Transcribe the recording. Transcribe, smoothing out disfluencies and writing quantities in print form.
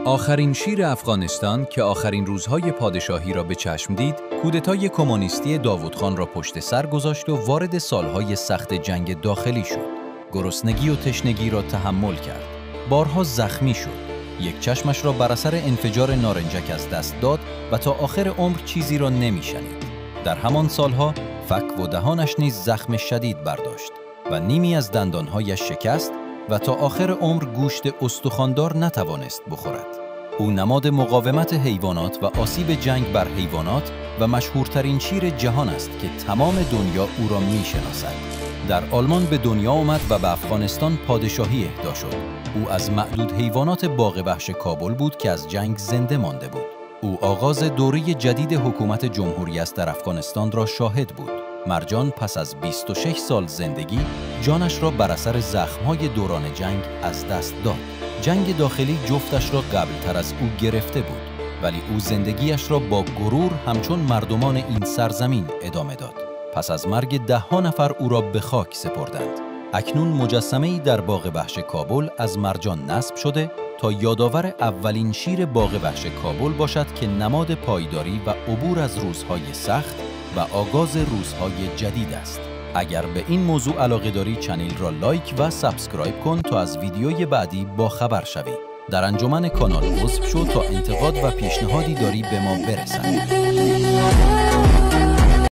آخرین شیر افغانستان که آخرین روزهای پادشاهی را به چشم دید، کودتای کمونیستی داوودخان را پشت سر گذاشت و وارد سالهای سخت جنگ داخلی شد. گرسنگی و تشنگی را تحمل کرد. بارها زخمی شد. یک چشمش را بر اثر انفجار نارنجک از دست داد و تا آخر عمر چیزی را نمی‌شنید. در همان سالها فک و دهانش نیز زخم شدید برداشت و نیمی از دندانهایش شکست و تا آخر عمر گوشت استخواندار نتوانست بخورد. او نماد مقاومت حیوانات و آسیب جنگ بر حیوانات و مشهورترین شیر جهان است که تمام دنیا او را می‌شناسد. در آلمان به دنیا آمد و به افغانستان پادشاهی اهدا شد. او از معدود حیوانات باغ وحش کابل بود که از جنگ زنده مانده بود. او آغاز دوره جدید حکومت جمهوری است در افغانستان را شاهد بود. مرجان پس از 26 سال زندگی جانش را بر اثر زخم‌های دوران جنگ از دست داد. جنگ داخلی جفتش را قبل‌تر از او گرفته بود، ولی او زندگیش را با غرور همچون مردمان این سرزمین ادامه داد. پس از مرگ 10 نفر او را به خاک سپردند. اکنون مجسمه‌ای در باغ وحش کابل از مرجان نصب شده تا یادآور اولین شیر باغ وحش کابل باشد که نماد پایداری و عبور از روزهای سخت و آغاز روزهای جدید است. اگر به این موضوع علاقه داری چنل را لایک و سابسکرایب کن تا از ویدیوی بعدی با خبر شوی. در انجمن کانال عضو شو تا انتقاد و پیشنهادی داری به ما برسد.